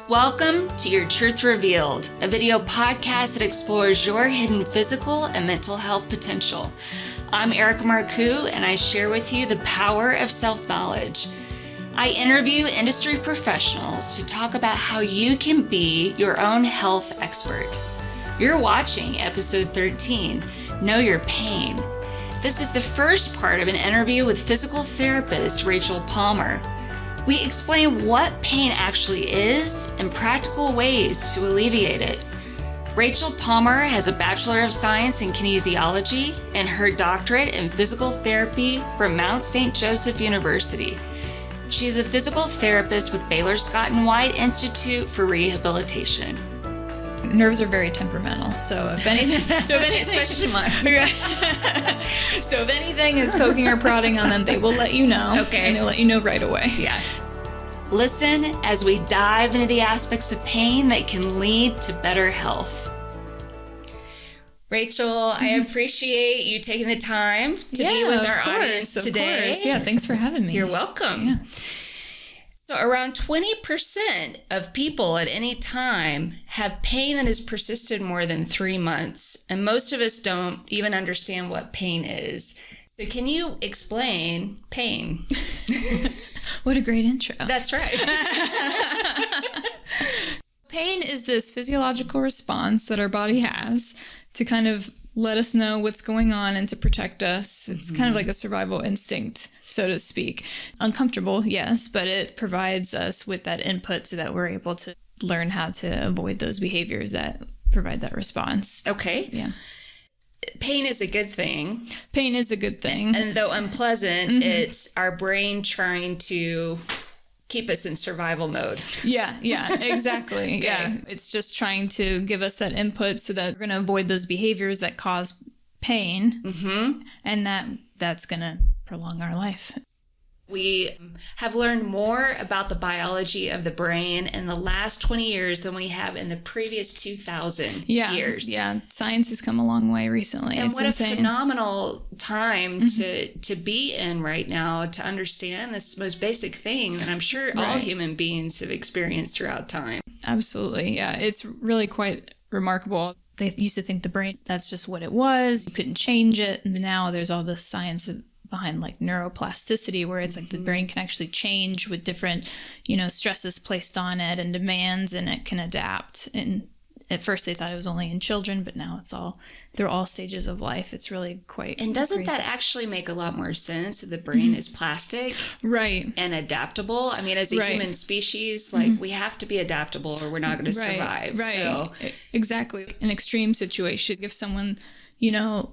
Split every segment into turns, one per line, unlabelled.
Welcome to Your Truth Revealed, a video podcast that explores your hidden physical and mental health potential. I'm Erika Marcoux, and I share with you the power of self-knowledge. I interview industry professionals to talk about how you can be your own health expert. You're watching episode 13, Know Your Pain. This is the first part of an interview with physical therapist Rachel Palmer. We explain what pain actually is and practical ways to alleviate it. Rachel Palmer has a Bachelor of Science in Kinesiology and her doctorate in physical therapy from Mount St. Joseph University. She's a physical therapist with Baylor Scott White Institute for Rehabilitation.
Nerves are very temperamental, so if anything,
especially mine.
So if anything is poking or prodding on them, they will let you know.
Okay.
And they'll let you know right away.
Yeah. Listen as we dive into the aspects of pain that can lead to better health. Rachel, I appreciate you taking the time to be with our audience today.
Of course. Yeah, thanks for having me.
You're welcome.
Yeah.
So around 20% of people at any time have pain that has persisted more than 3 months, and most of us don't even understand what pain is. So can you explain pain?
What a great intro.
That's right.
Pain is this physiological response that our body has to kind of let us know what's going on and to protect us. It's kind of like a survival instinct, so to speak. Uncomfortable, yes, but it provides us with that input so that we're able to learn how to avoid those behaviors that provide that response.
Okay.
Yeah.
Pain is a good thing.
Pain is a good thing.
And though unpleasant, it's our brain trying to keep us in survival mode.
Yeah, exactly.
Okay.
Yeah, it's just trying to give us that input so that we're going to avoid those behaviors that cause pain, and that's going to prolong our life.
We have learned more about the biology of the brain in the last 20 years than we have in the previous 2,000 years.
Yeah, science has come a long way recently.
And
it's
what
insane.
A phenomenal time to be in right now to understand this most basic thing that I'm sure all human beings have experienced throughout time.
Absolutely, yeah. It's really quite remarkable. They used to think the brain, that's just what it was. You couldn't change it. And now there's all this science behind like neuroplasticity, where it's like the brain can actually change with different, stresses placed on it and demands, and it can adapt. And at first they thought it was only in children, but now it's all through all stages of life. It's really quite
And doesn't
crazy.
that actually make a lot more sense that the brain is plastic?
Right.
And adaptable? I mean, as a human species, we have to be adaptable or we're not going to survive.
Right.
So.
Exactly. An extreme situation, if someone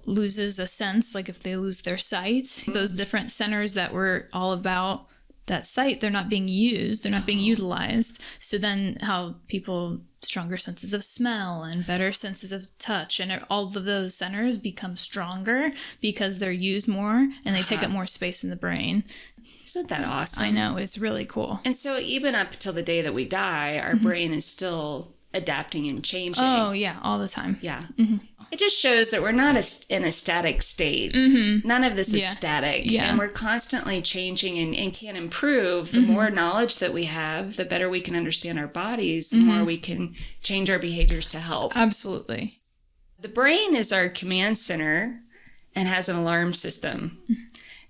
loses a sense, like if they lose their sight, those different centers that were all about that sight, they're not being used, they're not being utilized. So then how people, stronger senses of smell and better senses of touch, and all of those centers become stronger because they're used more and they take up more space in the brain.
Isn't that awesome?
I know, it's really cool.
And so even up until the day that we die, our brain is still adapting and changing.
Oh, yeah, all the time.
Yeah. It just shows that we're not in a static state. None of this is static.
Yeah.
And we're constantly changing and can improve. The more knowledge that we have, the better we can understand our bodies, the more we can change our behaviors to help.
Absolutely.
The brain is our command center and has an alarm system.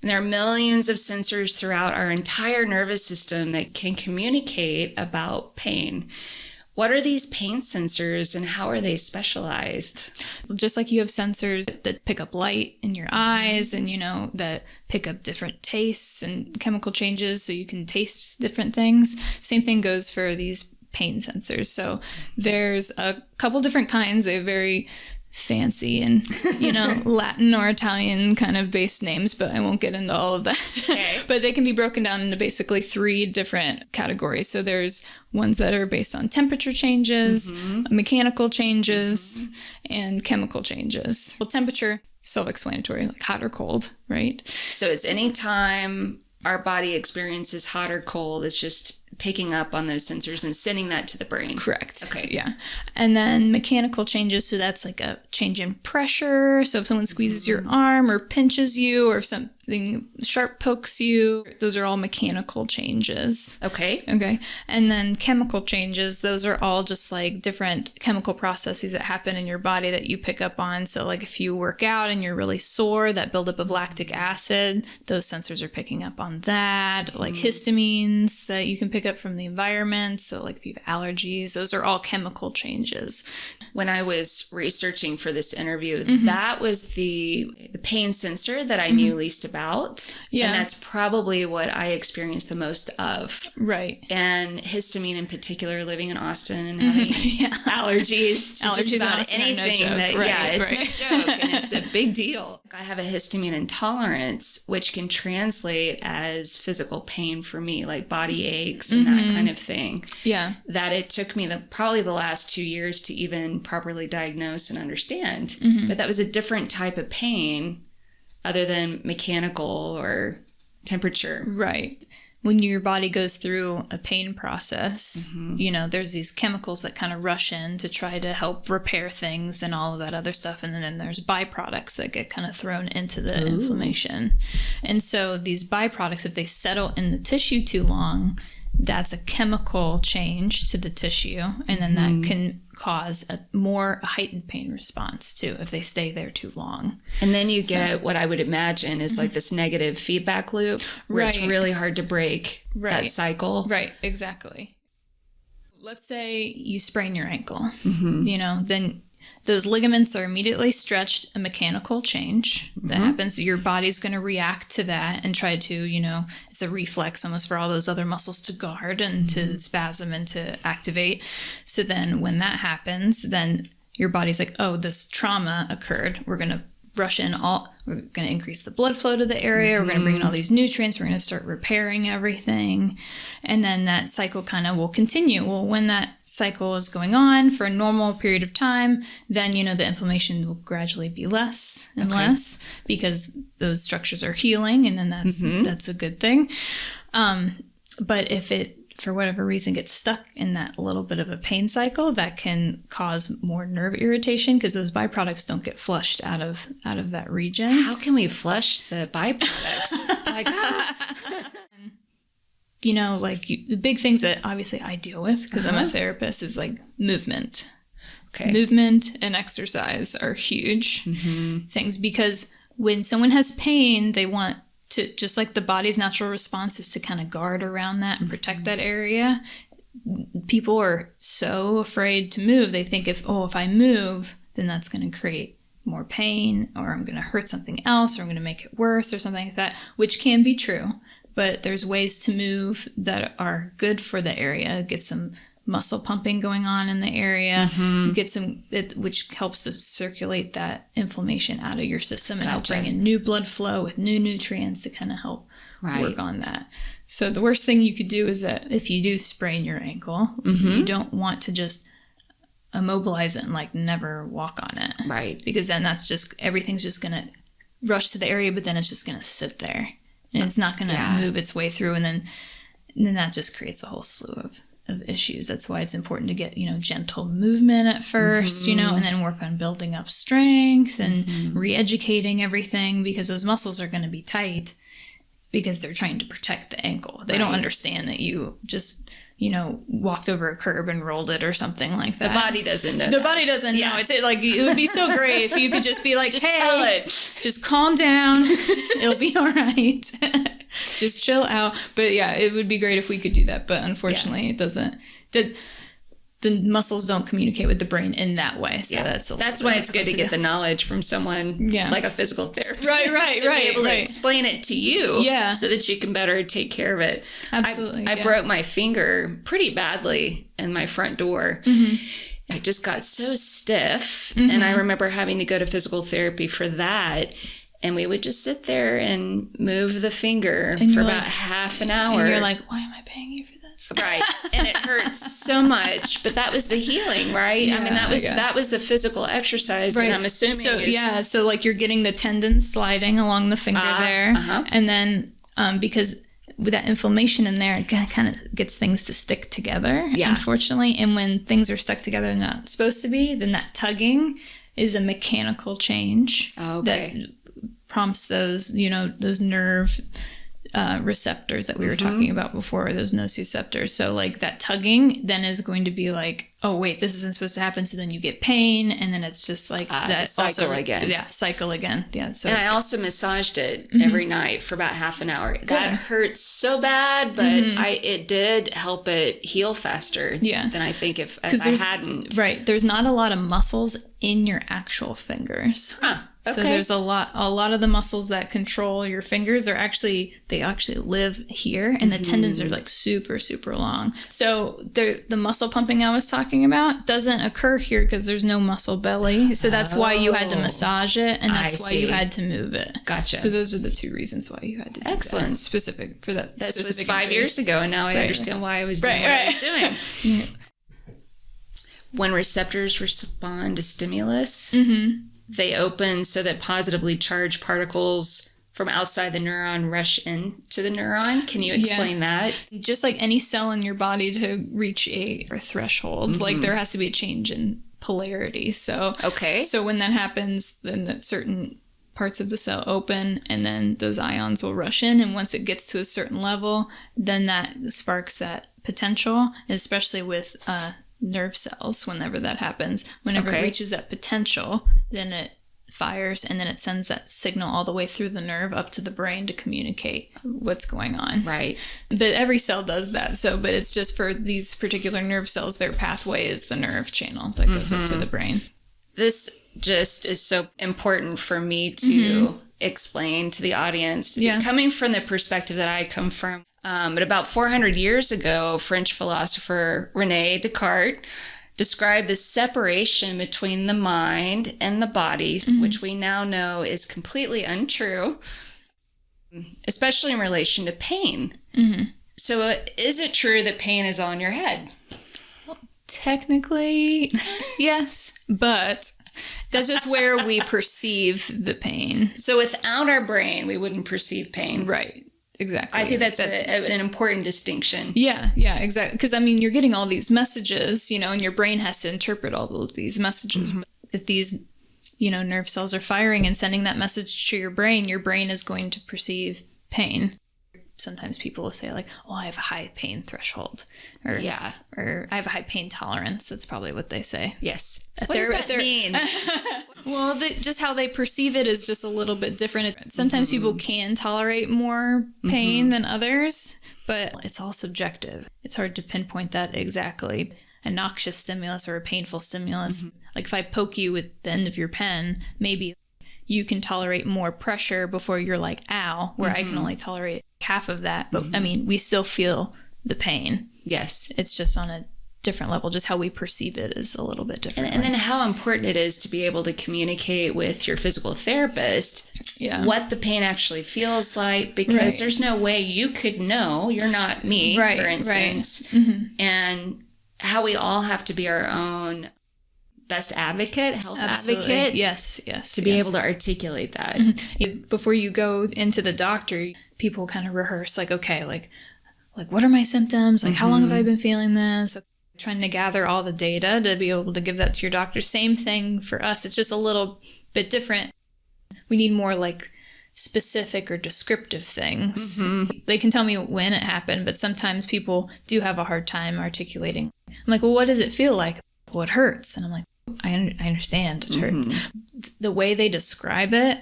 And there are millions of sensors throughout our entire nervous system that can communicate about pain. What are these pain sensors and how are they specialized?
Just like you have sensors that pick up light in your eyes and, that pick up different tastes and chemical changes so you can taste different things. Same thing goes for these pain sensors. So there's a couple different kinds. They're very fancy and, Latin or Italian kind of based names, but I won't get into all of that.
Okay.
But they can be broken down into basically 3 different categories. So there's ones that are based on temperature changes, mechanical changes, and chemical changes. Well, temperature, self-explanatory, like hot or cold, right?
So it's any time our body experiences hot or cold, it's just picking up on those sensors and sending that to the brain.
Correct.
Okay.
Yeah. And then mechanical changes, so that's like a change in pressure. So if someone squeezes your arm or pinches you, or if something sharp pokes you. Those are all mechanical changes.
Okay.
And then chemical changes, those are all just like different chemical processes that happen in your body that you pick up on. So like if you work out and you're really sore, that buildup of lactic acid, those sensors are picking up on that. Like histamines that you can pick up from the environment. So like if you have allergies, those are all chemical changes.
When I was researching for this interview, that was the pain sensor that I knew least about.
Yeah.
And that's probably what I experienced the most of.
Right.
And histamine in particular, living in Austin and having allergies to just about anything. It's no joke. And it's a big deal. I have a histamine intolerance, which can translate as physical pain for me, like body aches and that kind of thing.
Yeah.
That it took me probably the last 2 years to even properly diagnose and understand. But that was a different type of pain other than mechanical or temperature.
Right. When your body goes through a pain process, there's these chemicals that kind of rush in to try to help repair things and all of that other stuff. And then there's byproducts that get kind of thrown into the inflammation. And so these byproducts, if they settle in the tissue too long, that's a chemical change to the tissue. And then that can cause a more heightened pain response too if they stay there too long.
And then you get what I would imagine is like this negative feedback loop where it's really hard to break that cycle.
Right, exactly. Let's say you sprain your ankle, then those ligaments are immediately stretched, a mechanical change that happens. Your body's going to react to that and try to, it's a reflex almost for all those other muscles to guard and to spasm and to activate. So then when that happens, then your body's like, oh, this trauma occurred. We're going to rush in we're going to increase the blood flow to the area. We're going to bring in all these nutrients. We're going to start repairing everything. And then that cycle kind of will continue. Well, when that cycle is going on for a normal period of time, then, the inflammation will gradually be less and less because those structures are healing. And then that's a good thing. But if it, for whatever reason, gets stuck in that little bit of a pain cycle, that can cause more nerve irritation because those byproducts don't get flushed out of that region.
How can we flush the byproducts?
The big things that obviously I deal with because I'm a therapist is like movement.
Okay.
Movement and exercise are huge things because when someone has pain, they want to, just like the body's natural response is to kind of guard around that and protect that area. People are so afraid to move. They think if I move, then that's going to create more pain or I'm going to hurt something else or I'm going to make it worse or something like that, which can be true. But there's ways to move that are good for the area. Get some muscle pumping going on in the area, which helps to circulate that inflammation out of your system and help bring in new blood flow with new nutrients to kind of help work on that. So the worst thing you could do is that if you do sprain your ankle, you don't want to just immobilize it and like never walk on it.
Right.
Because then everything's just going to rush to the area, but then it's just going to sit there and it's not going to move its way through. And then that just creates a whole slew of issues. That's why it's important to get, gentle movement at first, and then work on building up strength and re-educating everything because those muscles are going to be tight because they're trying to protect the ankle. They don't understand that you just, walked over a curb and rolled it or something like that.
The body doesn't know.
The body doesn't know. It's like, it would be so great if you could just be like,
just
hey,
tell it.
Just calm down. It'll be all right. Just chill out. But yeah, it would be great if we could do that. But unfortunately, it doesn't. The muscles don't communicate with the brain in that way. So that's
why it's good to get the knowledge from someone like a physical therapist.
Right.
To be able to explain it to you so that you can better take care of it.
Absolutely.
I broke my finger pretty badly in my front door. It just got so stiff. And I remember having to go to physical therapy for that. And we would just sit there and move the finger for about half an hour.
And you're like, why am I paying you for this?
Right. And it hurts so much, but that was the healing, right?
Yeah,
I mean, that was the physical exercise that I'm assuming.
So like you're getting the tendon sliding along the finger there. And then because with that inflammation in there, it kind of gets things to stick together, unfortunately. And when things are stuck together and not supposed to be, then that tugging is a mechanical change that prompts those, those nerve receptors that we were talking about before, those nociceptors. So like that tugging then is going to be like, oh wait, this isn't supposed to happen. So then you get pain, and then it's just like that
cycle again.
Yeah, cycle again. Yeah. So
and I also massaged it every night for about half an hour. Good. That hurt so bad, but it did help it heal faster than I think if I hadn't.
Right. There's not a lot of muscles in your actual fingers.
Huh. Okay.
So there's a lot of the muscles that control your fingers they actually live here, and the tendons are like super, super long. So the muscle pumping I was talking about doesn't occur here because there's no muscle belly. So that's why you had to massage it, and that's why you had to move it.
Gotcha.
So those are the two reasons why you had to do that. Specific for that.
That was 5 years ago, and now I understand why I was doing what I was doing. When receptors respond to stimulus, they open so that positively charged particles from outside the neuron rush into the neuron. Can you explain that? Just
like any cell in your body to reach a threshold, like there has to be a change in polarity. So when that happens, then certain parts of the cell open, and then those ions will rush in. And once it gets to a certain level, then that sparks that potential, especially with nerve cells. Whenever that happens, whenever it reaches that potential, then it fires, and then it sends that signal all the way through the nerve up to the brain to communicate what's going on.
Right.
But every cell does that. So, but it's just for these particular nerve cells, their pathway is the nerve channel that goes up to the brain. This
just is so important for me to explain to the audience. Coming from the perspective that I come from, but about 400 years ago, French philosopher René Descartes described the separation between the mind and the body, which we now know is completely untrue, especially in relation to pain. So is it true that pain is all in your head?
Well, technically, yes, but that's just where we perceive the pain.
So without our brain, we wouldn't perceive pain.
Right. Exactly.
I think that's an important distinction.
Yeah, exactly. Because, you're getting all these messages, and your brain has to interpret all of these messages. If these, nerve cells are firing and sending that message to your brain is going to perceive pain. Sometimes people will say like, oh, I have a high pain threshold. Or I have a high pain tolerance. That's probably what they say.
Yes. What does that mean?
Well, just how they perceive it is just a little bit different. Sometimes people can tolerate more pain than others, but it's all subjective. It's hard to pinpoint that exactly. A noxious stimulus or a painful stimulus, like if I poke you with the end of your pen, maybe you can tolerate more pressure before you're like, ow, where I can only tolerate half of that. But we still feel the pain.
Yes.
It's just on a different level. Just how we perceive it is a little bit different.
And then how important it is to be able to communicate with your physical therapist what the pain actually feels like, because there's no way you could know. You're not me, for instance. And how we all have to be our own best advocate, health advocate.
Yes.
To be able to articulate that.
Before you go into the doctor, people kind of rehearse, like, okay, like what are my symptoms? Like, how long have I been feeling this? Trying to gather all the data to be able to give that to your doctor. Same thing for us. It's just a little bit different. We need more like specific or descriptive things. They can tell me when it happened, but sometimes people do have a hard time articulating. I'm like, well, what does it feel like? Well, it hurts. And I'm like, I understand it hurts. The way they describe it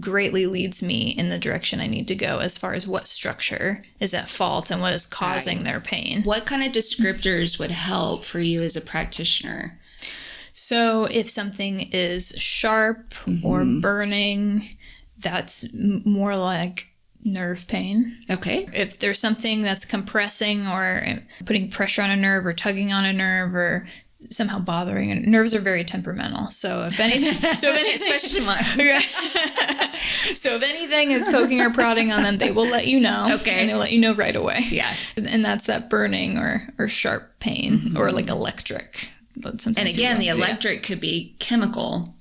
greatly leads me in the direction I need to go as far as what structure is at fault and what is causing their pain.
What kind of descriptors would help for you as a practitioner?
So if something is sharp or burning, that's more like nerve pain.
Okay.
If there's something that's compressing or putting pressure on a nerve or tugging on a nerve or somehow bothering it. Nerves are very temperamental. So if anything,
especially mine.
So if anything is poking or prodding on them, they will let you know.
Okay.
And they'll let you know right away.
Yeah.
And that's that burning or sharp pain or like electric. But sometimes
and again, the electric could be chemical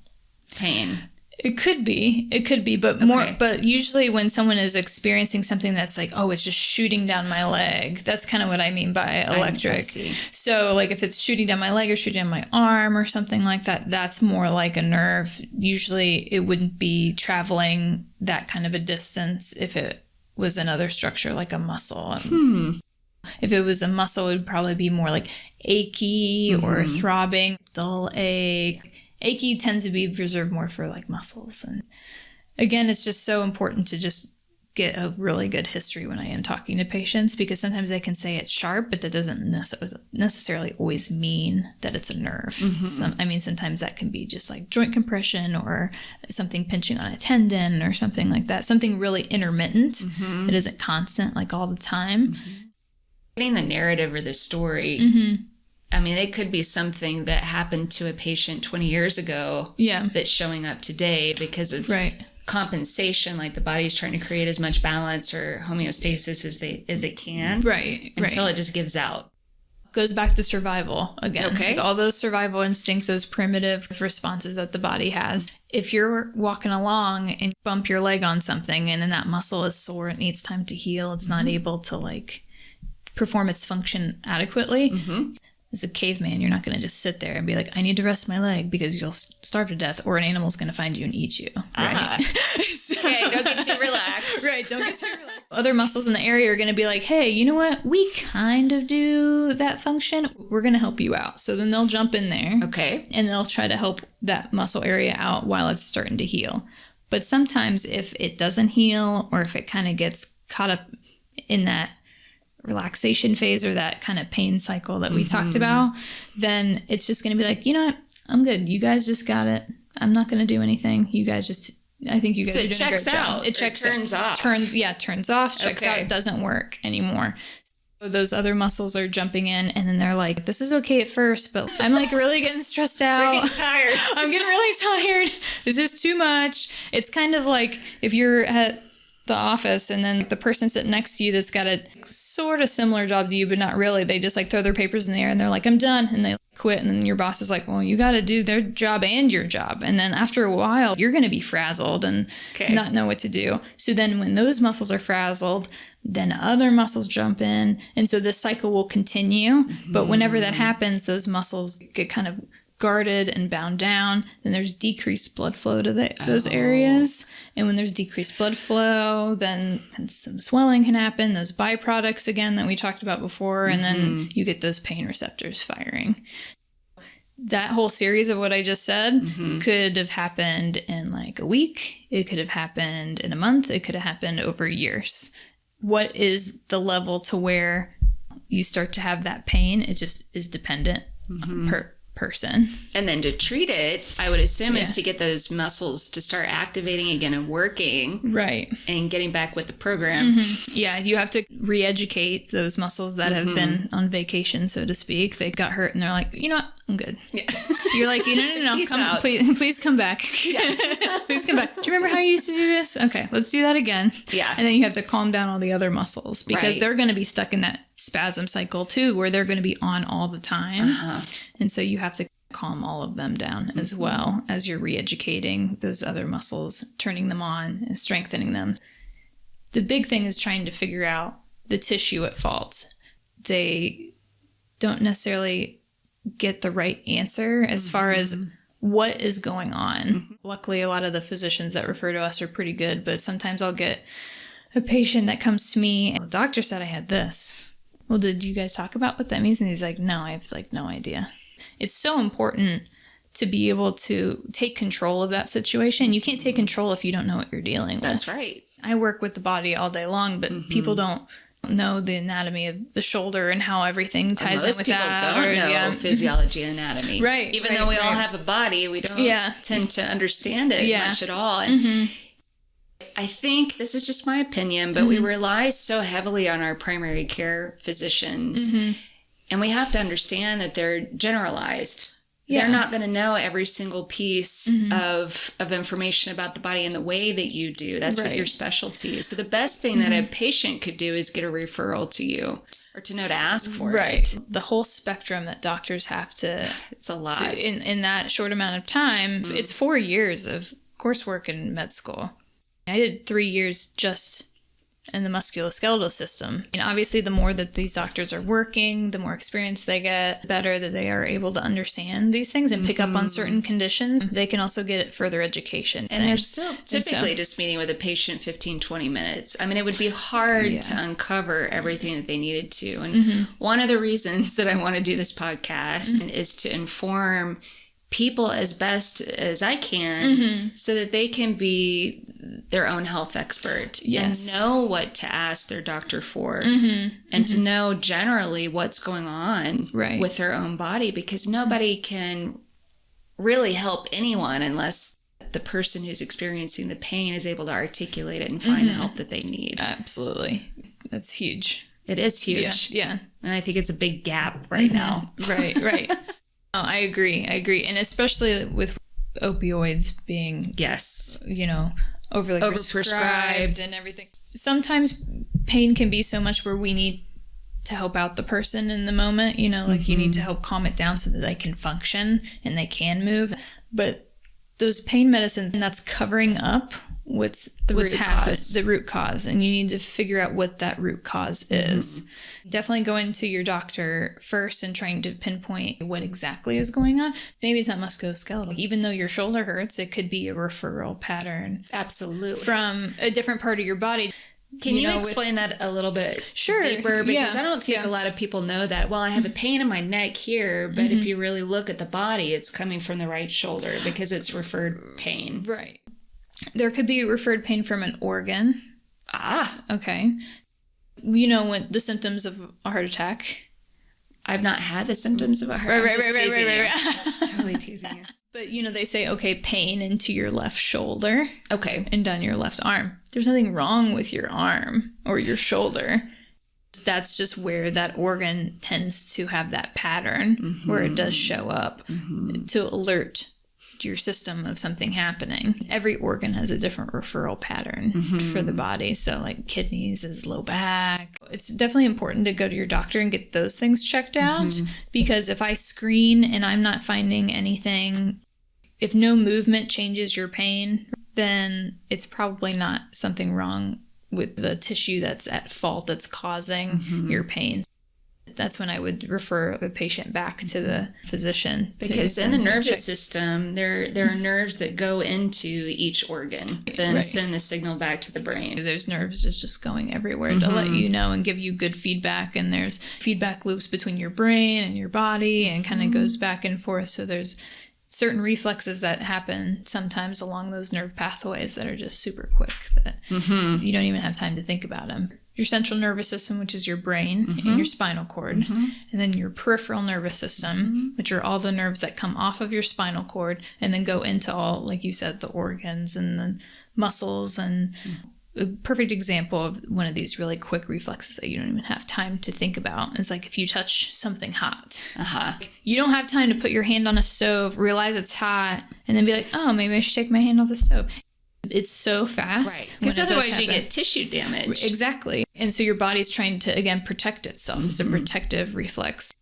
pain.
It could be, but but usually when someone is experiencing something that's like, oh, it's just shooting down my leg, that's kind of what I mean by electric.
I see.
So like if it's shooting down my leg or shooting down my arm or something like that, that's more like a nerve. Usually it wouldn't be traveling that kind of a distance if it was another structure like a muscle. If it was a muscle, it would probably be more like achy or throbbing, dull ache. Achy tends to be reserved more for like muscles. And again, it's just so important to just get a really good history when I am talking to patients, because sometimes they can say it's sharp, but that doesn't necessarily always mean that it's a nerve. Sometimes that can be just like joint compression or something pinching on a tendon or something like that. Something really intermittent that isn't constant like all the time.
Getting the narrative or the story. I mean, it could be something that happened to a patient 20 years ago that's showing up today because of compensation, like the body's trying to create as much balance or homeostasis as it can. Until it just gives out.
Goes back to survival again.
Okay.
Like all those survival instincts, those primitive responses that the body has. If you're walking along and bump your leg on something and then that muscle is sore, it needs time to heal, it's not able to like perform its function adequately. As a caveman, you're not going to just sit there and be like, I need to rest my leg, because you'll starve to death or an animal's going to find you and eat you. Right?
Okay, don't get too relaxed.
Don't get too relaxed. Other muscles in the area are going to be like, hey, you know what? We kind of do that function. We're going to help you out. So then they'll jump in there.
Okay.
And they'll try to help that muscle area out while it's starting to heal. But sometimes if it doesn't heal, or if it kind of gets caught up in that relaxation phase or that kind of pain cycle that we talked about, then it's just going to be like, you know what? I'm good. You guys just got it. I'm not going to do anything. You guys just, I think you guys are doing a great job. It checks out. Turns off. Turns off, checks out. It doesn't work anymore. So those other muscles are jumping in, and then they're like, this is okay at first, but I'm like really getting stressed out.
We're getting tired.
I'm getting really tired. This is too much. It's kind of like if you're at the office and then the person sitting next to you that's got a sort of similar job to you, but not really. They just like throw their papers in the air and they're like, I'm done. And they quit. And then your boss is like, well, you got to do their job and your job. And then after a while, you're going to be frazzled and not know what to do. So then when those muscles are frazzled, then other muscles jump in. And so this cycle will continue. But whenever that happens, those muscles get kind of guarded and bound down. Then there's decreased blood flow to those areas. And when there's decreased blood flow, then some swelling can happen, those byproducts again that we talked about before, and then you get those pain receptors firing. That whole series of what I just said could have happened in like a week. It could have happened in a month. It could have happened over years. What is the level to where you start to have that pain? It just is dependent per person.
And then to treat it, I would assume is to get those muscles to start activating again and working.
Right.
And getting back with the program.
Yeah, you have to re-educate those muscles that have been on vacation, so to speak. They got hurt and they're like, you know what? I'm good. Yeah. You're like, no, come, please come back. Please come back. Do you remember how you used to do this? Okay, let's do that again.
Yeah.
And then you have to calm down all the other muscles, because they're going to be stuck in that spasm cycle too, where they're going to be on all the time. And so you have to calm all of them down as well as you're re-educating those other muscles, turning them on and strengthening them. The big thing is trying to figure out the tissue at fault. They don't necessarily get the right answer as far as what is going on. Luckily, a lot of the physicians that refer to us are pretty good, but sometimes I'll get a patient that comes to me and the doctor said I had this. Well, did you guys talk about what that means? And he's like, no, I have like no idea. It's so important to be able to take control of that situation. You can't take control if you don't know what you're dealing with.
That's right.
I work with the body all day long, but people don't know the anatomy of the shoulder and how everything ties in with that.
Most people don't know physiology and anatomy.
Right.
Even though we all have a body, we don't tend to understand it much at all. And I think, this is just my opinion, but we rely so heavily on our primary care physicians. And we have to understand that they're generalized. Yeah. They're not going to know every single piece of information about the body in the way that you do. That's what your specialty is. So the best thing that a patient could do is get a referral to you or to know to ask for it.
The whole spectrum that doctors have to...
It's a lot.
In that short amount of time, it's 4 years of coursework in med school. I did 3 years just in the musculoskeletal system. And obviously, the more that these doctors are working, the more experience they get, the better that they are able to understand these things and pick up on certain conditions. They can also get further education.
And they're still typically just meeting with a patient 15, 20 minutes. I mean, it would be hard to uncover everything that they needed to. And one of the reasons that I want to do this podcast is to inform people as best as I can so that they can be their own health expert and know what to ask their doctor for and to know generally what's going on with their own body, because nobody can really help anyone unless the person who's experiencing the pain is able to articulate it and find the help that they need.
Absolutely. That's huge.
It is huge.
Yeah.
And I think it's a big gap right now.
Right. Oh, I agree. And especially with opioids being, overly prescribed and everything. Sometimes pain can be so much where we need to help out the person in the moment, you need to help calm it down so that they can function and they can move. But those pain medicines, that's covering up what's happened, the root cause. And you need to figure out what that root cause is. Definitely going to your doctor first and trying to pinpoint what exactly is going on. Maybe it's not musculoskeletal. Even though your shoulder hurts, it could be a referral pattern.
Absolutely.
From a different part of your body.
Can you explain that a little bit deeper? Because I don't think a lot of people know that. Well, I have a pain in my neck here, but if you really look at the body, it's coming from the right shoulder because it's referred pain.
Right. There could be referred pain from an organ. Okay. When the symptoms of a heart attack.
I've not had the symptoms of a heart attack.
Right.
Just totally teasing you.
But, they say, pain into your left shoulder.
Okay.
And down your left arm. There's nothing wrong with your arm or your shoulder. That's just where that organ tends to have that pattern where it does show up to alert your system of something happening. Every organ has a different referral pattern for the body. So like kidneys is low back. It's definitely important to go to your doctor and get those things checked out because if I screen and I'm not finding anything, if no movement changes your pain, then it's probably not something wrong with the tissue that's at fault that's causing your pain. That's when I would refer the patient back to the physician.
Because in the nervous system, there are nerves that go into each organ, then send the signal back to the brain.
There's nerves just going everywhere to let you know and give you good feedback. And there's feedback loops between your brain and your body and kind of goes back and forth. So there's certain reflexes that happen sometimes along those nerve pathways that are just super quick that you don't even have time to think about them. Your central nervous system, which is your brain and your spinal cord, and then your peripheral nervous system, which are all the nerves that come off of your spinal cord and then go into all, like you said, the organs and the muscles. And a perfect example of one of these really quick reflexes that you don't even have time to think about is like if you touch something hot. You don't have time to put your hand on a stove, realize it's hot, and then be like, oh, maybe I should take my hand off the stove. It's so fast.
Right. Because otherwise you get tissue damage.
Exactly. And so your body's trying to, again, protect itself. It's a protective reflex.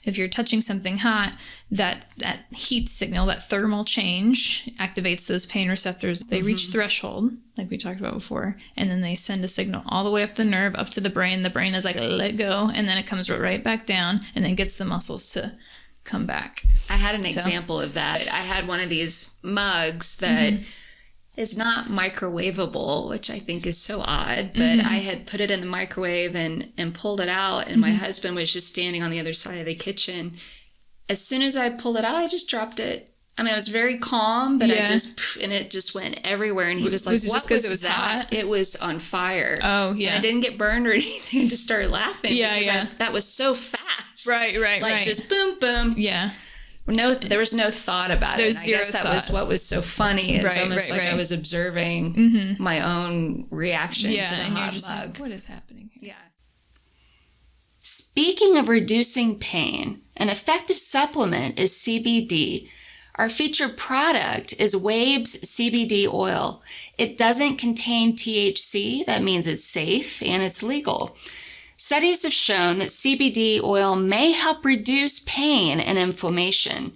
If you're touching something hot, that heat signal, that thermal change activates those pain receptors. They reach threshold, like we talked about before, and then they send a signal all the way up the nerve, up to the brain. The brain is like, let go, and then it comes right back down and then gets the muscles to come back.
I had an example of that. I had one of these mugs that is not microwavable, which I think is so odd, but I had put it in the microwave and pulled it out, and my husband was just standing on the other side of the kitchen. As soon as I pulled it out, I just dropped it. I mean, I was very calm, but it just went everywhere, and he was like,
was it
what
just because it was
that?
hot?
It was on fire.
Oh, yeah.
And I didn't get burned or anything. I just started laughing.
Yeah.
That was so fast.
Right.
Just boom, boom.
Yeah.
No, there was no thought about it. I guess that was what was so funny. It's almost like I was observing my own reaction to the hot mug.
Like, what is happening here?
Yeah. Speaking of reducing pain, an effective supplement is CBD. Our featured product is Wabe's CBD oil. It doesn't contain THC. That means it's safe and it's legal. Studies have shown that CBD oil may help reduce pain and inflammation.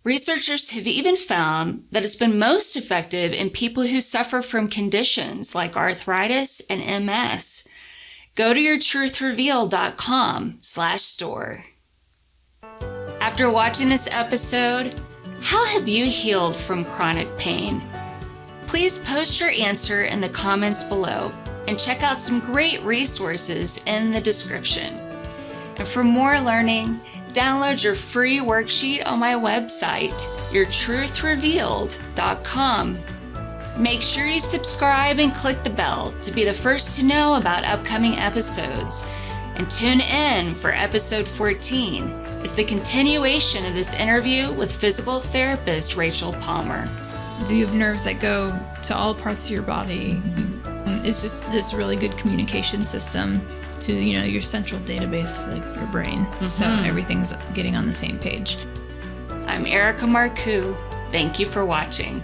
Researchers have even found that it's been most effective in people who suffer from conditions like arthritis and MS. Go to yourtruthrevealed.com/store. After watching this episode, how have you healed from chronic pain? Please post your answer in the comments below and check out some great resources in the description. And for more learning, download your free worksheet on my website, yourtruthrevealed.com. Make sure you subscribe and click the bell to be the first to know about upcoming episodes. And tune in for episode 14. It's the continuation of this interview with physical therapist Rachel Palmer.
Do you have nerves that go to all parts of your body? It's just this really good communication system to, your central database, like your brain. So everything's getting on the same page.
I'm Erika Marcoux. Thank you for watching.